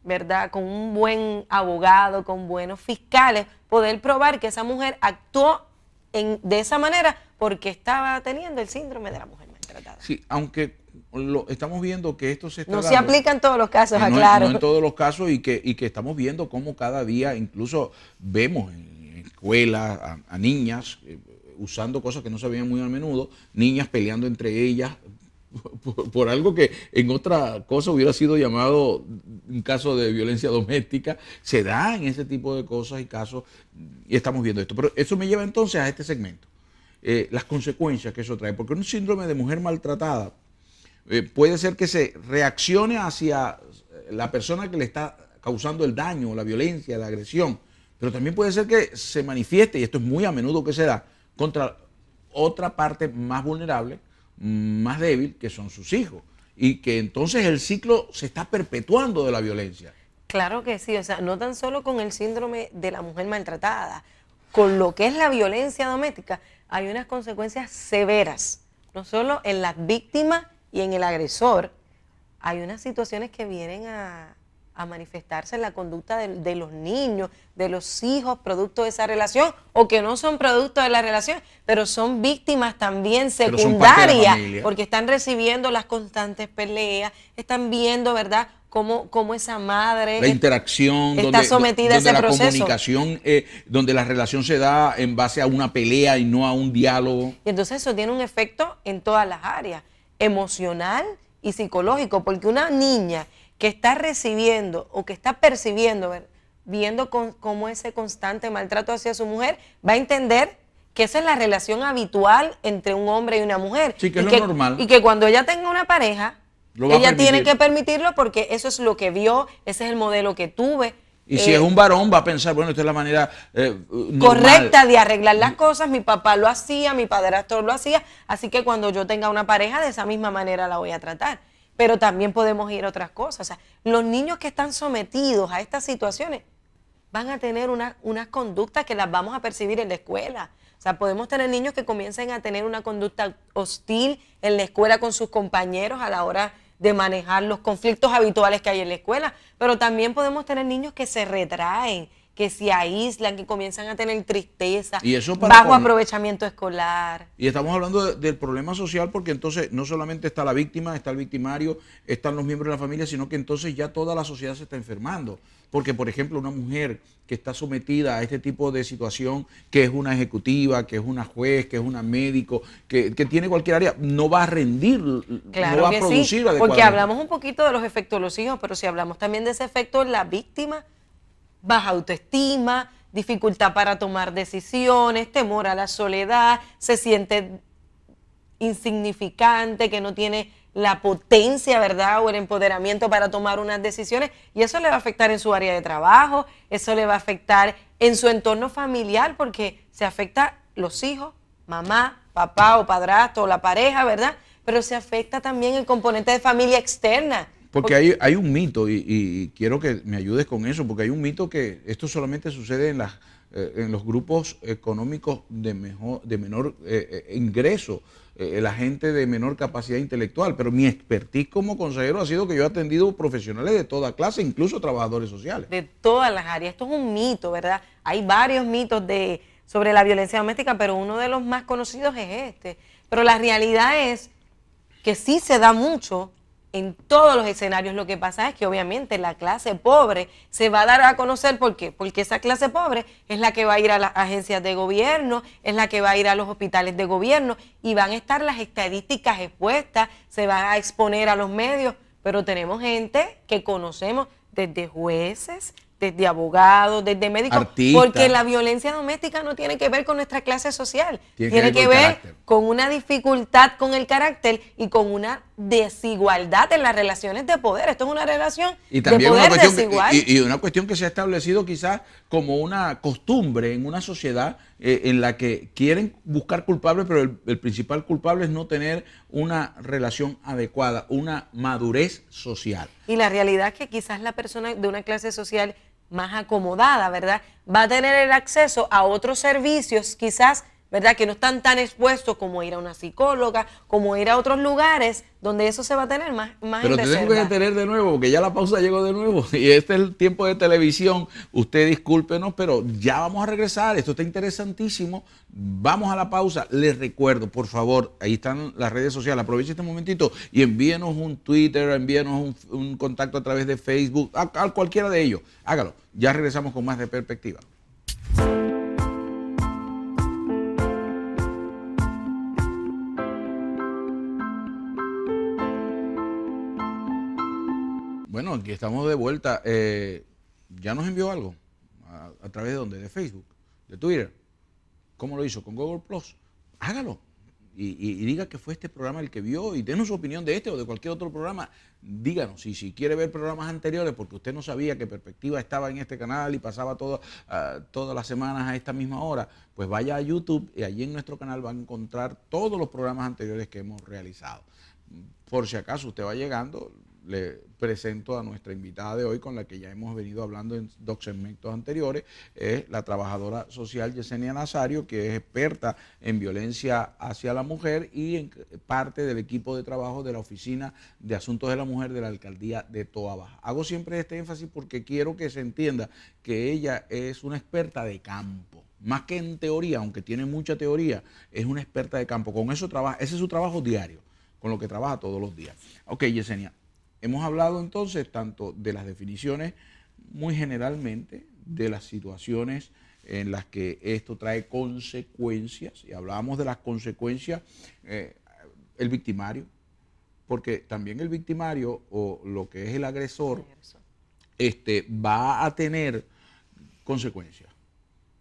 ¿verdad?, con un buen abogado, con buenos fiscales, poder probar que esa mujer actuó de esa manera porque estaba teniendo el síndrome de la mujer maltratada. Sí, aunque estamos viendo que esto se está no dando, se aplica en todos los casos, no, aclaro. No en todos los casos, y que estamos viendo cómo cada día incluso vemos en escuelas a niñas usando cosas que no se veían muy a menudo, niñas peleando entre ellas por algo que en otra cosa hubiera sido llamado un caso de violencia doméstica, se da en ese tipo de cosas y casos, y estamos viendo esto. Pero eso me lleva entonces a este segmento, las consecuencias que eso trae, porque un síndrome de mujer maltratada puede ser que se reaccione hacia la persona que le está causando el daño, la violencia, la agresión, pero también puede ser que se manifieste, y esto es muy a menudo que se da, contra otra parte más vulnerable, más débil, que son sus hijos, y que entonces el ciclo se está perpetuando de la violencia. Claro que sí, o sea, no tan solo con el síndrome de la mujer maltratada, con lo que es la violencia doméstica, hay unas consecuencias severas, no solo en las víctimas y en el agresor, hay unas situaciones que vienen a manifestarse en la conducta de los niños, de los hijos, producto de esa relación, o que no son producto de la relación, pero son víctimas también secundarias, porque están recibiendo las constantes peleas, están viendo, ¿verdad?, cómo esa madre la interacción, está sometida a ese proceso. La comunicación, donde la relación se da en base a una pelea y no a un diálogo. Y entonces eso tiene un efecto en todas las áreas, emocional y psicológico, porque una niña que está recibiendo o que está percibiendo, viendo cómo ese constante maltrato hacia su mujer, va a entender que esa es la relación habitual entre un hombre y una mujer. Sí, que es lo normal. Y que cuando ella tenga una pareja, ella tiene que permitirlo porque eso es lo que vio, ese es el modelo que tuve. Y si es un varón, va a pensar, bueno, esta es la manera correcta de arreglar las cosas. Mi papá lo hacía, mi padrastro lo hacía, así que cuando yo tenga una pareja, de esa misma manera la voy a tratar. Pero también podemos ir a otras cosas. O sea, los niños que están sometidos a estas situaciones van a tener unas conductas que las vamos a percibir en la escuela. O sea, podemos tener niños que comiencen a tener una conducta hostil en la escuela con sus compañeros a la hora de manejar los conflictos habituales que hay en la escuela, pero también podemos tener niños que se retraen, que se aíslan, que comienzan a tener tristeza, y eso bajo aprovechamiento escolar. Y estamos hablando del problema social, porque entonces no solamente está la víctima, está el victimario, están los miembros de la familia, sino que entonces ya toda la sociedad se está enfermando. Porque, por ejemplo, una mujer que está sometida a este tipo de situación, que es una ejecutiva, que es una juez, que es una médico, que tiene cualquier área, no va a rendir, claro, no va a producir sí, adecuadamente. Porque hablamos un poquito de los efectos de los hijos, pero si hablamos también de ese efecto en la víctima, baja autoestima, dificultad para tomar decisiones, temor a la soledad, se siente insignificante, que no tiene la potencia, ¿verdad?, o el empoderamiento para tomar unas decisiones, y eso le va a afectar en su área de trabajo, eso le va a afectar en su entorno familiar, porque se afecta los hijos, mamá, papá o padrastro o la pareja, ¿verdad?, pero se afecta también el componente de familia externa. Porque hay un mito, y quiero que me ayudes con eso, porque hay un mito que esto solamente sucede en los grupos económicos de menor ingreso, la gente de menor capacidad intelectual, pero mi expertise como consejero ha sido que yo he atendido profesionales de toda clase, incluso trabajadores sociales. De todas las áreas. Esto es un mito, ¿verdad? Hay varios mitos sobre la violencia doméstica, pero uno de los más conocidos es este. Pero la realidad es que sí se da mucho en todos los escenarios. Lo que pasa es que obviamente la clase pobre se va a dar a conocer. ¿Por qué? Porque esa clase pobre es la que va a ir a las agencias de gobierno, es la que va a ir a los hospitales de gobierno y van a estar las estadísticas expuestas, se van a exponer a los medios, pero tenemos gente que conocemos desde jueces, desde abogados, desde médicos, artistas, porque la violencia doméstica no tiene que ver con nuestra clase social, tiene que ver con una dificultad con el carácter y con una desigualdad en las relaciones de poder. Esto es una relación y también de poder una cuestión desigual. Y una cuestión que se ha establecido quizás como una costumbre en una sociedad en la que quieren buscar culpables, pero el principal culpable es no tener una relación adecuada, una madurez social. Y la realidad es que quizás la persona de una clase social más acomodada, ¿verdad?, va a tener el acceso a otros servicios, quizás, ¿verdad?, que no están tan expuestos como ir a una psicóloga, como ir a otros lugares donde eso se va a tener más Pero te tengo que detener de nuevo, porque ya la pausa llegó de nuevo, y este es el tiempo de televisión. Usted discúlpenos, pero ya vamos a regresar. Esto está interesantísimo. Vamos a la pausa. Les recuerdo, por favor, ahí están las redes sociales. Aproveche este momentito y envíenos un Twitter, envíenos un contacto a través de Facebook, a cualquiera de ellos. Hágalo. Ya regresamos con más de Perspectiva. Bueno, aquí estamos de vuelta. ¿Ya nos envió algo? ¿A través de dónde? ¿De Facebook? ¿De Twitter? ¿Cómo lo hizo? ¿Con Google Plus? Hágalo. Y diga que fue este programa el que vio y denos su opinión de este o de cualquier otro programa. Díganos, y si quiere ver programas anteriores, porque usted no sabía que Perspectiva estaba en este canal y pasaba todas las semanas a esta misma hora, pues vaya a YouTube y allí en nuestro canal va a encontrar todos los programas anteriores que hemos realizado. Por si acaso usted va llegando, le presento a nuestra invitada de hoy, con la que ya hemos venido hablando en dos segmentos anteriores. Es la trabajadora social Yesenia Nazario, que es experta en violencia hacia la mujer y en parte del equipo de trabajo de la Oficina de Asuntos de la Mujer de la Alcaldía de Toa Baja. Hago siempre este énfasis porque quiero que se entienda que ella es una experta de campo. Más que en teoría, aunque tiene mucha teoría, es una experta de campo. Con eso trabaja, ese es su trabajo diario, con lo que trabaja todos los días. Ok, Yesenia, hemos hablado entonces tanto de las definiciones muy generalmente, de las situaciones en las que esto trae consecuencias, y hablábamos de las consecuencias, el victimario, porque también el victimario o lo que es el agresor, va a tener consecuencias,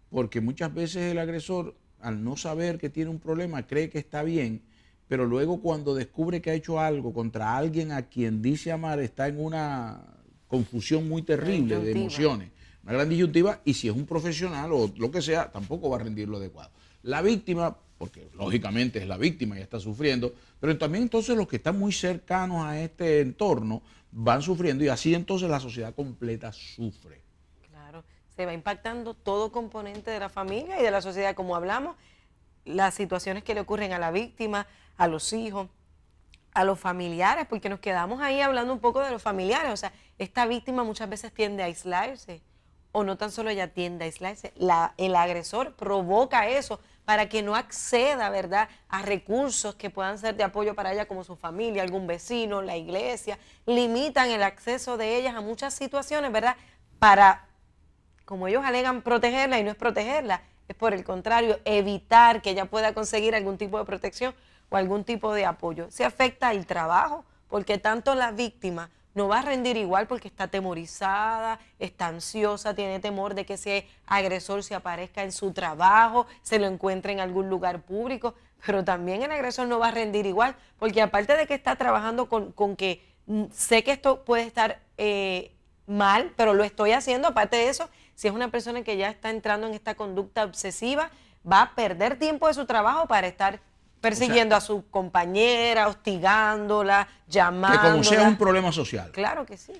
porque muchas veces el agresor, al no saber que tiene un problema, cree que está bien, pero luego cuando descubre que ha hecho algo contra alguien a quien dice amar, está en una confusión muy terrible de emociones, una gran disyuntiva, y si es un profesional o lo que sea, tampoco va a rendir lo adecuado. La víctima, porque lógicamente es la víctima y está sufriendo, pero también entonces los que están muy cercanos a este entorno van sufriendo, y así entonces la sociedad completa sufre. Claro, se va impactando todo componente de la familia y de la sociedad, como hablamos, las situaciones que le ocurren a la víctima, a los hijos, a los familiares, porque nos quedamos ahí hablando un poco de los familiares. O sea, esta víctima muchas veces tiende a aislarse, o no tan solo ella tiende a aislarse, el agresor provoca eso para que no acceda, ¿verdad?, a recursos que puedan ser de apoyo para ella, como su familia, algún vecino, la iglesia. Limitan el acceso de ellas a muchas situaciones, ¿verdad?, para, como ellos alegan, protegerla, y no es protegerla, es por el contrario, evitar que ella pueda conseguir algún tipo de protección o algún tipo de apoyo. Se afecta el trabajo, porque tanto la víctima no va a rendir igual porque está atemorizada, está ansiosa, tiene temor de que ese agresor se aparezca en su trabajo, se lo encuentre en algún lugar público, pero también el agresor no va a rendir igual, porque aparte de que está trabajando con que sé que esto puede estar mal, pero lo estoy haciendo, aparte de eso, si es una persona que ya está entrando en esta conducta obsesiva, va a perder tiempo de su trabajo para estar persiguiendo a su compañera, hostigándola, llamándola. Que como sea un problema social. Claro que sí.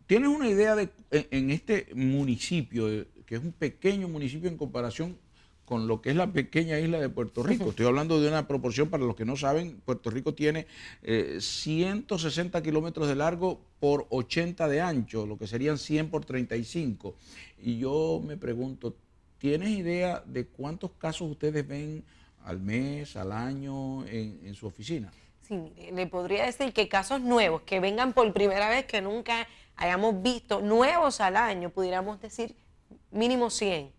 ¿Tienes una idea de en este municipio, que es un pequeño municipio en comparación con lo que es la pequeña isla de Puerto Rico? Estoy hablando de una proporción, para los que no saben, Puerto Rico tiene 160 kilómetros de largo por 80 de ancho, lo que serían 100 por 35. Y yo me pregunto, ¿tienes idea de cuántos casos ustedes ven al mes, al año en su oficina? Sí, mire, le podría decir que casos nuevos, que vengan por primera vez, que nunca hayamos visto, nuevos al año, pudiéramos decir mínimo 100.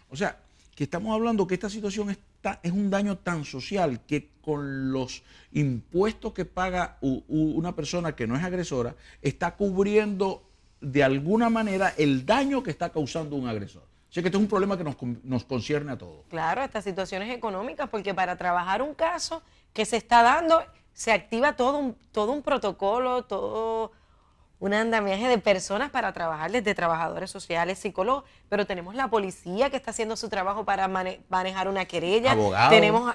O sea, que estamos hablando que esta situación es un daño tan social que con los impuestos que paga una persona que no es agresora, está cubriendo de alguna manera el daño que está causando un agresor. O sea que este es un problema que nos concierne a todos. Claro, estas situaciones económicas, porque para trabajar un caso que se está dando, se activa todo un protocolo, todo un andamiaje de personas para trabajar, desde trabajadores sociales, psicólogos, pero tenemos la policía que está haciendo su trabajo para manejar una querella, tenemos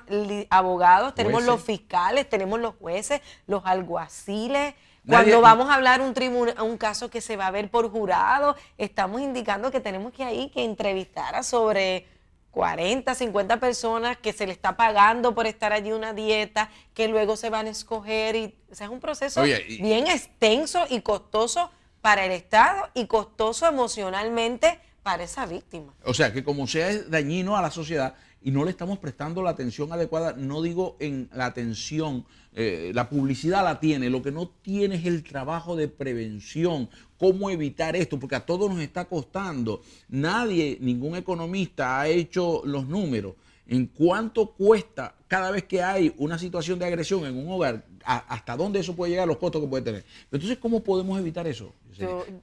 abogados, tenemos los fiscales, tenemos los jueces, los alguaciles. Cuando vamos a hablar un caso que se va a ver por jurado, estamos indicando que tenemos que entrevistar a sobre 40, 50 personas que se le está pagando por estar allí una dieta, que luego se van a escoger. O sea, es un proceso bien extenso y costoso para el Estado y costoso emocionalmente para esa víctima. O sea, que como sea es dañino a la sociedad y no le estamos prestando la atención adecuada, no digo en la atención, la publicidad la tiene, lo que no tiene es el trabajo de prevención, cómo evitar esto, porque a todos nos está costando. Nadie, ningún economista ha hecho los números en cuánto cuesta cada vez que hay una situación de agresión en un hogar, hasta dónde eso puede llegar, los costos que puede tener. Entonces, ¿cómo podemos evitar eso?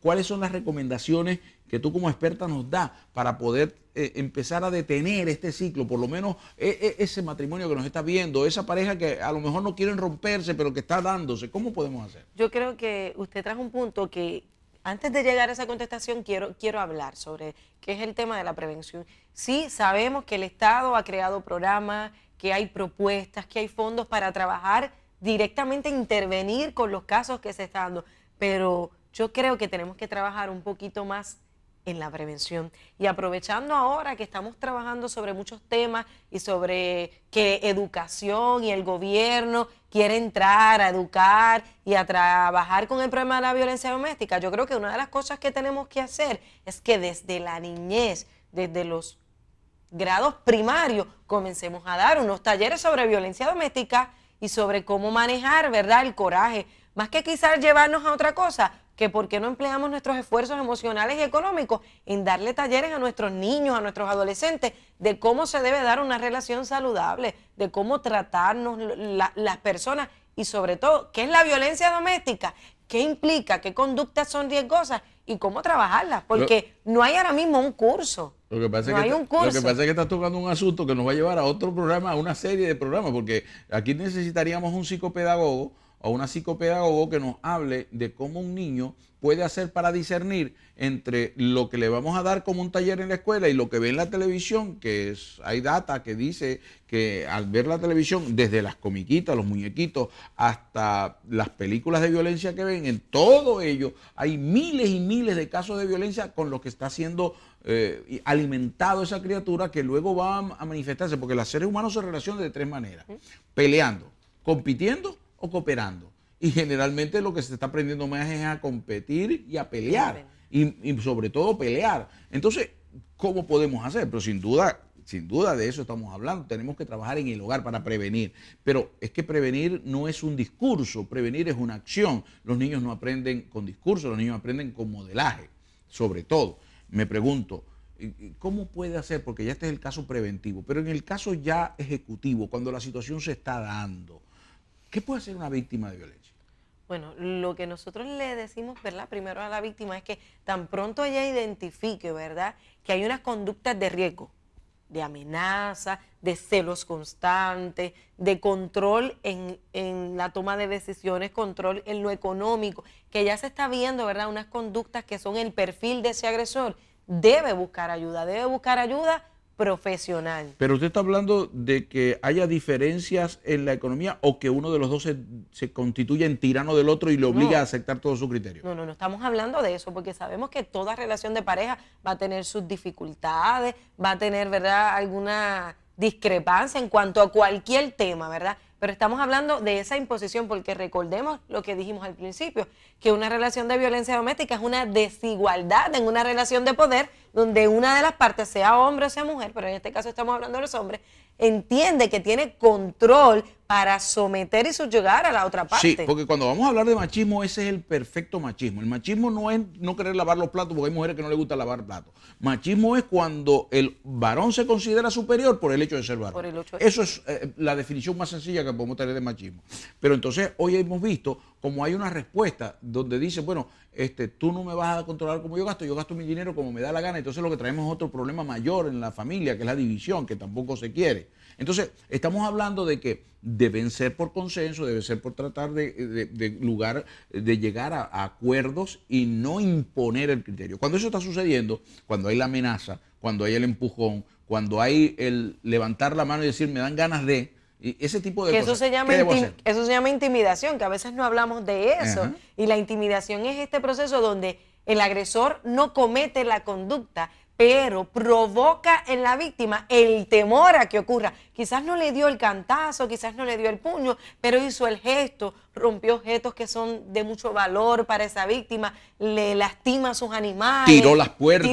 ¿Cuáles son las recomendaciones que tú como experta nos das para poder empezar a detener este ciclo? Por lo menos ese matrimonio que nos está viendo, esa pareja que a lo mejor no quieren romperse, pero que está dándose, ¿cómo podemos hacer? Yo creo que usted trajo un punto que antes de llegar a esa contestación quiero hablar sobre qué es el tema de la prevención. Sí, sabemos que el Estado ha creado programas, que hay propuestas, que hay fondos para trabajar directamente, intervenir con los casos que se están dando, pero yo creo que tenemos que trabajar un poquito más en la prevención. Y aprovechando ahora que estamos trabajando sobre muchos temas y sobre que educación y el gobierno quiere entrar a educar y a trabajar con el problema de la violencia doméstica, yo creo que una de las cosas que tenemos que hacer es que desde la niñez, desde los grados primarios, comencemos a dar unos talleres sobre violencia doméstica y sobre cómo manejar, ¿verdad?, el coraje. Más que quizás llevarnos a otra cosa, que por qué no empleamos nuestros esfuerzos emocionales y económicos en darle talleres a nuestros niños, a nuestros adolescentes, de cómo se debe dar una relación saludable, de cómo tratarnos las personas y sobre todo, qué es la violencia doméstica, qué implica, qué conductas son riesgosas y cómo trabajarlas, porque no hay ahora mismo un curso. Lo que pasa es que estás tocando un asunto que nos va a llevar a otro programa, a una serie de programas, porque aquí necesitaríamos un psicopedagogo o una psicopedagogo que nos hable de cómo un niño puede hacer para discernir entre lo que le vamos a dar como un taller en la escuela y lo que ve en la televisión, que hay data que dice que al ver la televisión, desde las comiquitas, los muñequitos, hasta las películas de violencia que ven, en todo ello hay miles y miles de casos de violencia con los que está siendo alimentado esa criatura, que luego va a manifestarse, porque los seres humanos se relacionan de tres maneras: peleando, compitiendo o cooperando. Y generalmente lo que se está aprendiendo más es a competir y a pelear. Y sobre todo pelear. Entonces, ¿cómo podemos hacer? Pero sin duda de eso estamos hablando. Tenemos que trabajar en el hogar para prevenir. Pero es que prevenir no es un discurso, prevenir es una acción. Los niños no aprenden con discurso, los niños aprenden con modelaje, sobre todo. Me pregunto, ¿cómo puede hacer? Porque ya este es el caso preventivo, pero en el caso ya ejecutivo, cuando la situación se está dando, ¿qué puede hacer una víctima de violencia? Bueno, lo que nosotros le decimos, ¿verdad?, primero a la víctima es que tan pronto ella identifique, ¿verdad?, que hay unas conductas de riesgo, de amenaza, de celos constantes, de control en la toma de decisiones, control en lo económico, que ya se está viendo, ¿verdad?, unas conductas que son el perfil de ese agresor, debe buscar ayuda profesional. Pero usted está hablando de que haya diferencias en la economía o que uno de los dos se constituya en tirano del otro y le obliga a aceptar todo su criterio. No estamos hablando de eso, porque sabemos que toda relación de pareja va a tener sus dificultades, va a tener, ¿verdad?, alguna discrepancia en cuanto a cualquier tema, ¿verdad? Pero estamos hablando de esa imposición, porque recordemos lo que dijimos al principio, que una relación de violencia doméstica es una desigualdad en una relación de poder donde una de las partes, sea hombre o sea mujer, pero en este caso estamos hablando de los hombres, entiende que tiene control para someter y subyugar a la otra parte. Sí, porque cuando vamos a hablar de machismo, ese es el perfecto machismo. El machismo no es no querer lavar los platos, porque hay mujeres que no les gusta lavar platos. Machismo es cuando el varón se considera superior por el hecho de ser varón. Eso es la definición más sencilla que podemos tener de machismo. Pero entonces hoy hemos visto como hay una respuesta donde dice, bueno, tú no me vas a controlar como yo gasto mi dinero como me da la gana. Entonces lo que traemos es otro problema mayor en la familia, que es la división, que tampoco se quiere. Entonces estamos hablando de que deben ser por consenso, debe ser por tratar de llegar a acuerdos y no imponer el criterio. Cuando eso está sucediendo, cuando hay la amenaza, cuando hay el empujón, cuando hay el levantar la mano y decir me dan ganas de, y ese tipo de cosas. Eso se llama intimidación, que a veces no hablamos de eso. Ajá. Y la intimidación es este proceso donde el agresor no comete la conducta, pero provoca en la víctima el temor a que ocurra. Quizás no le dio el cantazo, quizás no le dio el puño, pero hizo el gesto, rompió objetos que son de mucho valor para esa víctima, le lastima a sus animales. Tiró las puertas,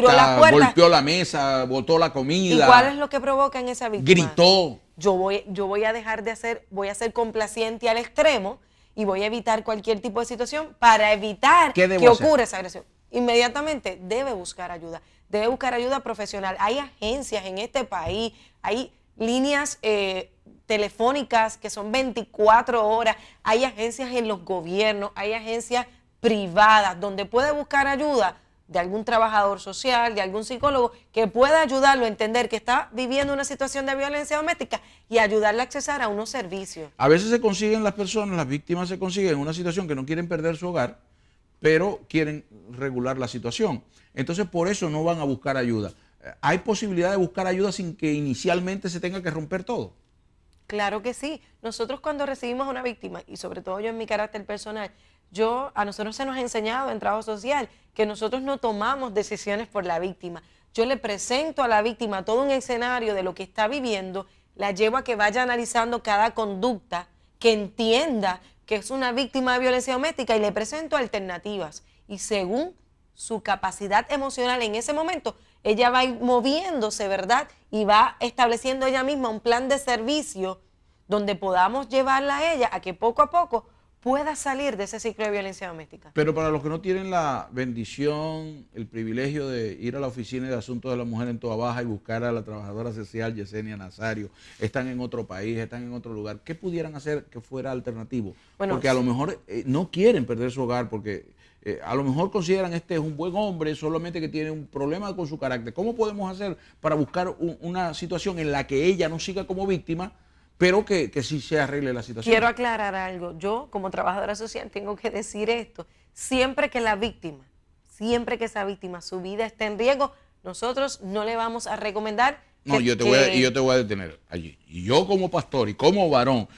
golpeó la mesa, botó la comida. ¿Y cuál es lo que provoca en esa víctima? Gritó. Yo voy a dejar de hacer, voy a ser complaciente al extremo y voy a evitar cualquier tipo de situación para evitar que ocurra esa agresión. Inmediatamente debe buscar ayuda profesional. Hay agencias en este país, hay líneas telefónicas que son 24 horas, hay agencias en los gobiernos, hay agencias privadas donde puede buscar ayuda de algún trabajador social, de algún psicólogo que pueda ayudarlo a entender que está viviendo una situación de violencia doméstica y ayudarle a accesar a unos servicios. A veces se consiguen las personas, las víctimas se consiguen en una situación que no quieren perder su hogar, pero quieren regular la situación. Entonces por eso no van a buscar ayuda. ¿Hay posibilidad de buscar ayuda sin que inicialmente se tenga que romper todo? Claro que sí. Nosotros cuando recibimos a una víctima, y sobre todo yo en mi carácter personal, a nosotros se nos ha enseñado en trabajo social que nosotros no tomamos decisiones por la víctima. Yo le presento a la víctima todo un escenario de lo que está viviendo, la llevo a que vaya analizando cada conducta, que entienda que es una víctima de violencia doméstica y le presento alternativas. Y según su capacidad emocional en ese momento, ella va a ir moviéndose, ¿verdad? Y va estableciendo ella misma un plan de servicio donde podamos llevarla a ella a que poco a poco pueda salir de ese ciclo de violencia doméstica. Pero para los que no tienen la bendición, el privilegio de ir a la oficina de asuntos de la mujer en Toa Baja y buscar a la trabajadora social Yesenia Nazario, están en otro país, están en otro lugar, ¿qué pudieran hacer que fuera alternativo? Bueno, porque a lo mejor no quieren perder su hogar porque a lo mejor consideran este es un buen hombre, solamente que tiene un problema con su carácter. ¿Cómo podemos hacer para buscar una situación en la que ella no siga como víctima, pero que sí se arregle la situación? Quiero aclarar algo. Yo, como trabajadora social, tengo que decir esto. Siempre que esa víctima, su vida esté en riesgo, nosotros no le vamos a recomendar No, yo te voy a detener allí. Y yo como pastor y como varón,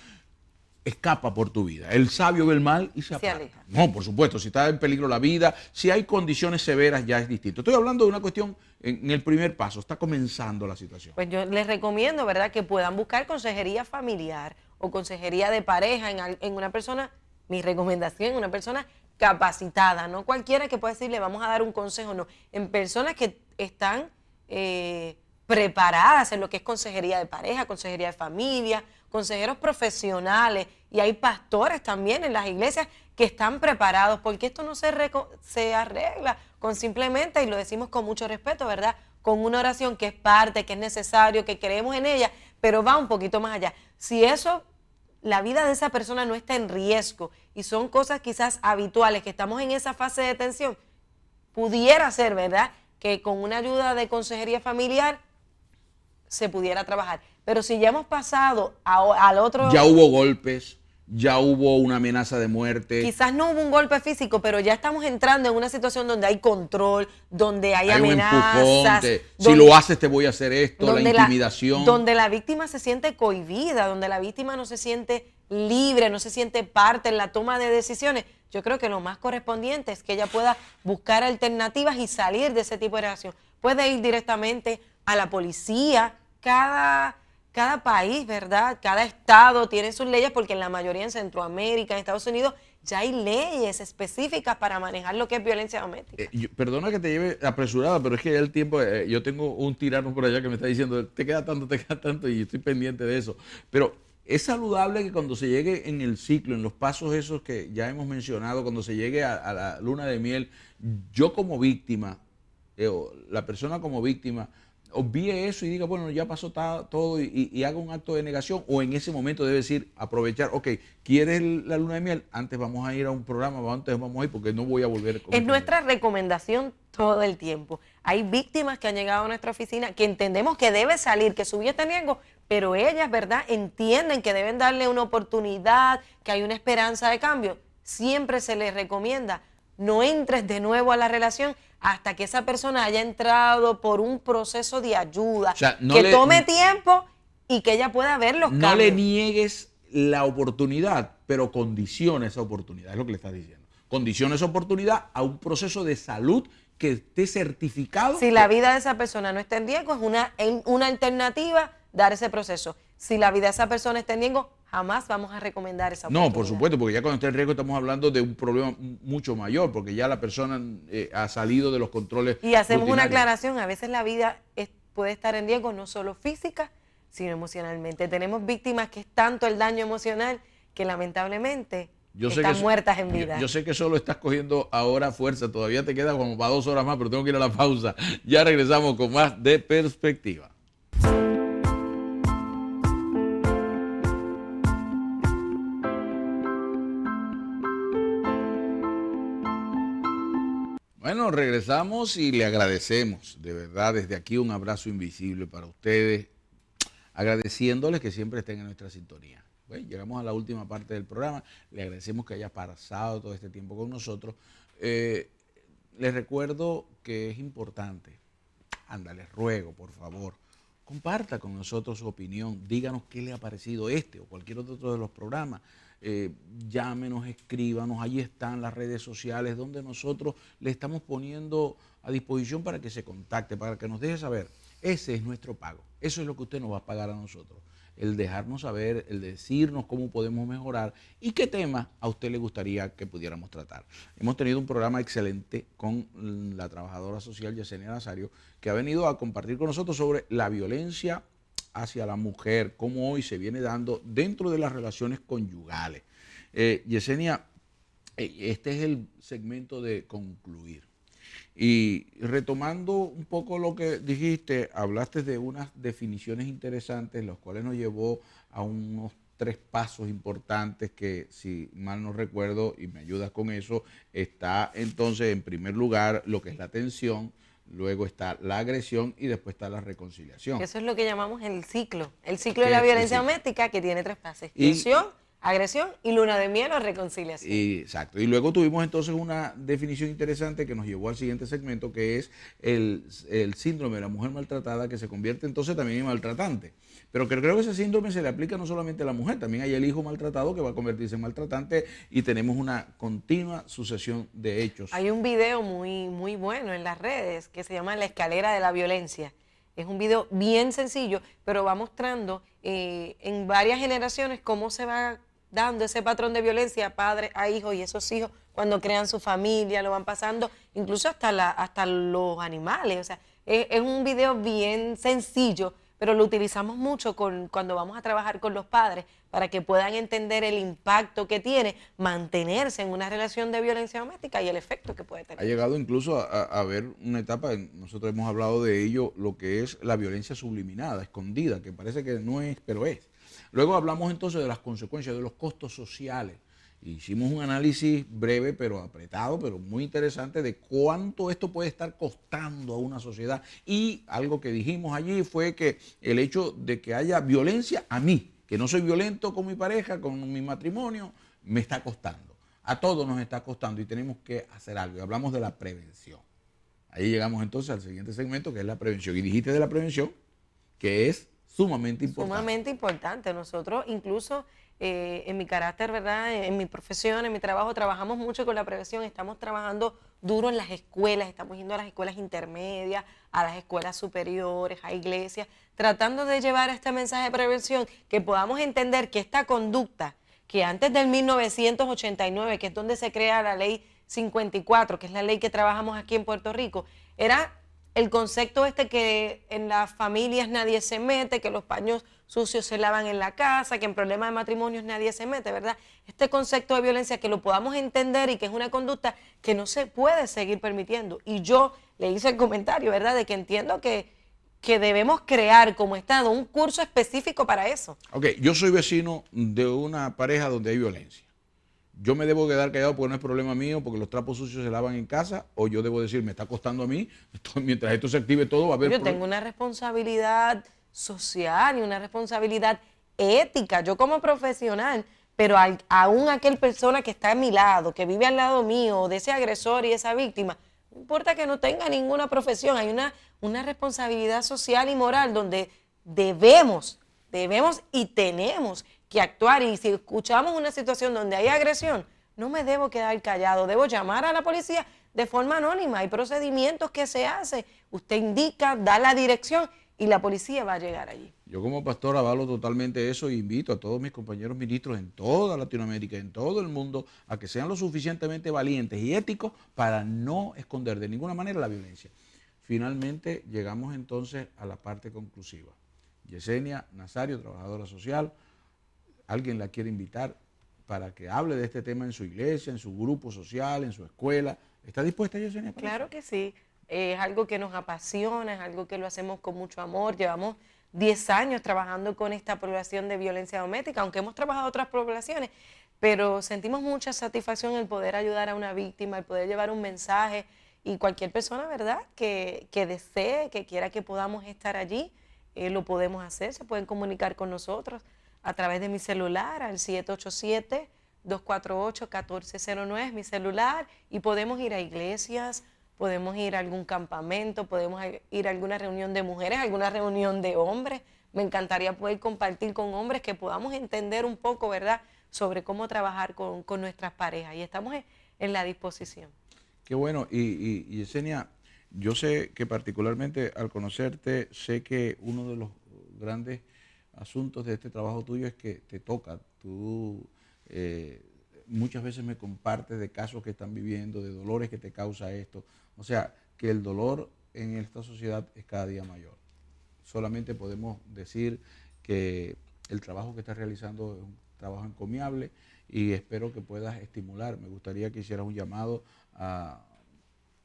escapa por tu vida. El sabio ve el mal y se aparta. No, por supuesto, si está en peligro la vida, si hay condiciones severas ya es distinto. Estoy hablando de una cuestión en el primer paso, está comenzando la situación. Pues yo les recomiendo, ¿verdad?, que puedan buscar consejería familiar o consejería de pareja en una persona, mi recomendación, una persona capacitada, no cualquiera que pueda decirle vamos a dar un consejo, no, en personas que están preparadas en lo que es consejería de pareja, consejería de familia, consejeros profesionales, y hay pastores también en las iglesias que están preparados, porque esto no se arregla con simplemente, y lo decimos con mucho respeto, ¿verdad?, con una oración que es parte, que es necesario, que creemos en ella, pero va un poquito más allá. Si la vida de esa persona no está en riesgo y son cosas quizás habituales, que estamos en esa fase de tensión, pudiera ser, ¿verdad?, que con una ayuda de consejería familiar se pudiera trabajar. Pero si ya hemos pasado al otro... Ya hubo golpes, ya hubo una amenaza de muerte. Quizás no hubo un golpe físico, pero ya estamos entrando en una situación donde hay control, donde hay amenazas. Si lo haces te voy a hacer esto, la intimidación. Donde la víctima se siente cohibida, donde la víctima no se siente libre, no se siente parte en la toma de decisiones. Yo creo que lo más correspondiente es que ella pueda buscar alternativas y salir de ese tipo de relación. Puede ir directamente a la policía. Cada país, ¿verdad?, cada estado tiene sus leyes, porque en la mayoría en Centroamérica, en Estados Unidos, ya hay leyes específicas para manejar lo que es violencia doméstica. Perdona que te lleve apresurada, pero es que ya el tiempo, yo tengo un tirano por allá que me está diciendo, te queda tanto, y estoy pendiente de eso. Pero es saludable que cuando se llegue en el ciclo, en los pasos esos que ya hemos mencionado, cuando se llegue a la luna de miel, yo como víctima, la persona como víctima, obvíe eso y diga, bueno, ya pasó todo y haga un acto de negación, o en ese momento debe decir, aprovechar, ok, ¿quieres la luna de miel? Antes vamos a ir a un programa, antes vamos a ir porque no voy a volver. Es nuestra recomendación todo el tiempo. Hay víctimas que han llegado a nuestra oficina que entendemos que debe salir, que su vida está en riesgo, pero ellas, ¿verdad?, entienden que deben darle una oportunidad, que hay una esperanza de cambio. Siempre se les recomienda, no entres de nuevo a la relación hasta que esa persona haya entrado por un proceso de ayuda, o sea, que tome tiempo y que ella pueda ver los cambios. No le niegues la oportunidad, pero condiciona esa oportunidad, es lo que le estás diciendo. Condiciona esa oportunidad a un proceso de salud que esté certificado. Si la vida de esa persona no está en riesgo, es una alternativa dar ese proceso. Si la vida de esa persona está en riesgo, jamás vamos a recomendar esa oportunidad. No, por supuesto, porque ya cuando está en riesgo estamos hablando de un problema mucho mayor, porque ya la persona ha salido de los controles. Y hacemos una aclaración, a veces la vida puede estar en riesgo no solo física, sino emocionalmente. Tenemos víctimas que es tanto el daño emocional que lamentablemente están muertas en vida. Yo sé que solo estás cogiendo ahora fuerza, todavía te queda como para 2 horas más, pero tengo que ir a la pausa. Ya regresamos con más de Perspectiva. Bueno, regresamos y le agradecemos, de verdad, desde aquí un abrazo invisible para ustedes, agradeciéndoles que siempre estén en nuestra sintonía. Bueno, llegamos a la última parte del programa, le agradecemos que haya pasado todo este tiempo con nosotros. Les recuerdo que es importante, les ruego, por favor, comparta con nosotros su opinión, díganos qué le ha parecido este o cualquier otro de los programas. Llámenos, escríbanos, ahí están las redes sociales donde nosotros le estamos poniendo a disposición para que se contacte, para que nos deje saber. Ese es nuestro pago, eso es lo que usted nos va a pagar a nosotros, el dejarnos saber, el decirnos cómo podemos mejorar y qué tema a usted le gustaría que pudiéramos tratar. Hemos tenido un programa excelente con la trabajadora social Yesenia Nazario, que ha venido a compartir con nosotros sobre la violencia hacia la mujer, cómo hoy se viene dando dentro de las relaciones conyugales. Yesenia, este es el segmento de concluir. Y retomando un poco lo que dijiste, hablaste de unas definiciones interesantes, los cuales nos llevó a unos 3 pasos importantes que, si mal no recuerdo, y me ayudas con eso, está entonces en primer lugar lo que es la tensión, luego está la agresión y después está la reconciliación. Eso es lo que llamamos el ciclo de la violencia doméstica, que tiene 3 fases: tensión, agresión y luna de miel o reconciliación. Exacto. Y luego tuvimos entonces una definición interesante que nos llevó al siguiente segmento, que es el síndrome de la mujer maltratada, que se convierte entonces también en maltratante. Pero creo que ese síndrome se le aplica no solamente a la mujer, también hay el hijo maltratado que va a convertirse en maltratante, y tenemos una continua sucesión de hechos. Hay un video muy bueno en las redes que se llama La escalera de la violencia. Es un video bien sencillo, pero va mostrando en varias generaciones cómo se va dando ese patrón de violencia padre a hijos, y esos hijos cuando crean su familia lo van pasando incluso hasta los animales. O sea, es un video bien sencillo, pero lo utilizamos mucho cuando vamos a trabajar con los padres para que puedan entender el impacto que tiene mantenerse en una relación de violencia doméstica y el efecto que puede tener. Ha llegado incluso a ver una etapa, nosotros hemos hablado de ello, lo que es la violencia subliminada, escondida, que parece que no es, pero es. Luego hablamos entonces de las consecuencias, de los costos sociales. Hicimos un análisis breve, pero apretado, pero muy interesante, de cuánto esto puede estar costando a una sociedad. Y algo que dijimos allí fue que el hecho de que haya violencia a mí, que no soy violento con mi pareja, con mi matrimonio, me está costando. A todos nos está costando y tenemos que hacer algo. Y hablamos de la prevención. Ahí llegamos entonces al siguiente segmento, que es la prevención. Y dijiste de la prevención, que es sumamente importante. Sumamente importante. Nosotros incluso en mi carácter, ¿verdad? En mi profesión, en mi trabajo, trabajamos mucho con la prevención. Estamos trabajando duro en las escuelas, estamos yendo a las escuelas intermedias, a las escuelas superiores, a iglesias, tratando de llevar este mensaje de prevención, que podamos entender que esta conducta, que antes del 1989, que es donde se crea la ley 54, que es la ley que trabajamos aquí en Puerto Rico, era el concepto que en las familias nadie se mete, que los paños sucios se lavan en la casa, que en problemas de matrimonios nadie se mete, ¿verdad? Este concepto de violencia, que lo podamos entender y que es una conducta que no se puede seguir permitiendo. Y yo le hice el comentario, ¿verdad?, de que entiendo que debemos crear como Estado un curso específico para eso. Ok, yo soy vecino de una pareja donde hay violencia. ¿Yo me debo quedar callado porque no es problema mío, porque los trapos sucios se lavan en casa? ¿O yo debo decir, me está costando a mí, mientras esto se active todo va a haber... Yo tengo una responsabilidad social y una responsabilidad ética, yo como profesional, pero aún aquel persona que está a mi lado, que vive al lado mío, de ese agresor y esa víctima, no importa que no tenga ninguna profesión, hay una responsabilidad social y moral donde debemos y tenemos que actuar. Y si escuchamos una situación donde hay agresión, no me debo quedar callado, debo llamar a la policía de forma anónima. Hay procedimientos que se hacen, usted indica, da la dirección y la policía va a llegar allí. Yo como pastor avalo totalmente eso e invito a todos mis compañeros ministros en toda Latinoamérica, en todo el mundo, a que sean lo suficientemente valientes y éticos para no esconder de ninguna manera la violencia. Finalmente llegamos entonces a la parte conclusiva. Yesenia Nazario, trabajadora social, alguien la quiere invitar para que hable de este tema en su iglesia, en su grupo social, en su escuela. ¿Está dispuesta, Yesenia? Claro que sí. Es algo que nos apasiona, es algo que lo hacemos con mucho amor. Llevamos 10 años trabajando con esta población de violencia doméstica, aunque hemos trabajado otras poblaciones, pero sentimos mucha satisfacción el poder ayudar a una víctima, el poder llevar un mensaje y cualquier persona, ¿verdad?, que desee, que quiera que podamos estar allí, lo podemos hacer, se pueden comunicar con nosotros a través de mi celular al 787-248-1409, es mi celular, y podemos ir a iglesias, podemos ir a algún campamento, podemos ir a alguna reunión de mujeres, alguna reunión de hombres. Me encantaría poder compartir con hombres que podamos entender un poco, ¿verdad?, sobre cómo trabajar con nuestras parejas, y estamos en la disposición. Qué bueno. Y Yesenia, yo sé que particularmente al conocerte, sé que uno de los grandes asuntos de este trabajo tuyo es que te toca. Tú muchas veces me compartes de casos que están viviendo, de dolores que te causa esto. O sea, que el dolor en esta sociedad es cada día mayor. Solamente podemos decir que el trabajo que estás realizando es un trabajo encomiable y espero que puedas estimular. Me gustaría que hicieras un llamado a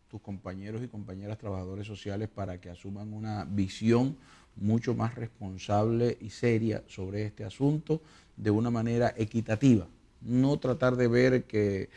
tus compañeros y compañeras trabajadores sociales para que asuman una visión mucho más responsable y seria sobre este asunto de una manera equitativa. No tratar de ver que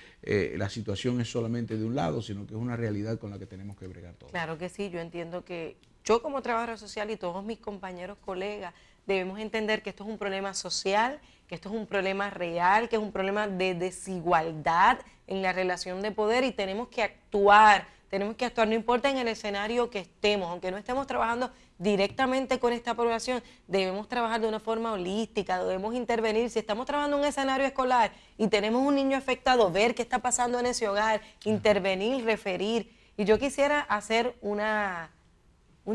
la situación es solamente de un lado, sino que es una realidad con la que tenemos que bregar todos. Claro que sí, yo entiendo que yo como trabajadora social y todos mis compañeros, colegas, debemos entender que esto es un problema social, que esto es un problema real, que es un problema de desigualdad en la relación de poder, y tenemos que actuar, no importa en el escenario que estemos, aunque no estemos trabajando directamente con esta población, debemos trabajar de una forma holística, debemos intervenir. Si estamos trabajando en un escenario escolar y tenemos un niño afectado, ver qué está pasando en ese hogar, intervenir, referir. Y yo quisiera hacer un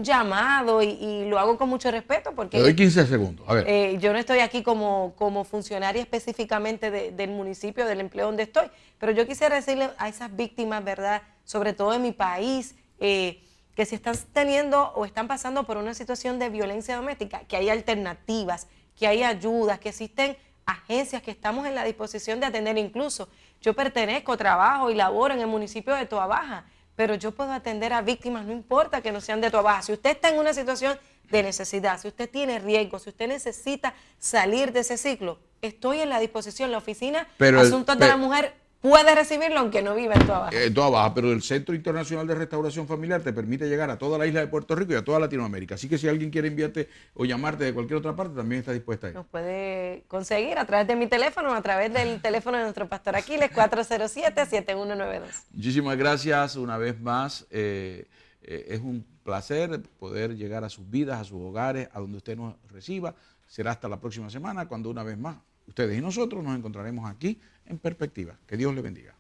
llamado, y lo hago con mucho respeto porque... Te doy 15 segundos, a ver. Yo no estoy aquí como funcionaria específicamente del municipio, del empleo donde estoy, pero yo quisiera decirle a esas víctimas, ¿verdad?, sobre todo en mi país, que si están teniendo o están pasando por una situación de violencia doméstica, que hay alternativas, que hay ayudas, que existen agencias que estamos en la disposición de atender. Incluso yo pertenezco, trabajo y laboro en el municipio de Toabaja, pero yo puedo atender a víctimas, no importa que no sean de Toabaja. Si usted está en una situación de necesidad, si usted tiene riesgo, si usted necesita salir de ese ciclo, estoy en la disposición. La oficina Asuntos de la Mujer puede recibirlo aunque no viva en Toabaja. Pero el Centro Internacional de Restauración Familiar te permite llegar a toda la isla de Puerto Rico y a toda Latinoamérica. Así que si alguien quiere enviarte o llamarte de cualquier otra parte, también está dispuesta a ir. Nos puede conseguir a través de mi teléfono, a través del teléfono de nuestro pastor Aquiles, 407-7192. Muchísimas gracias una vez más. Es un placer poder llegar a sus vidas, a sus hogares, a donde usted nos reciba. Será hasta la próxima semana, cuando una vez más ustedes y nosotros nos encontraremos aquí en Perspectiva. Que Dios le bendiga.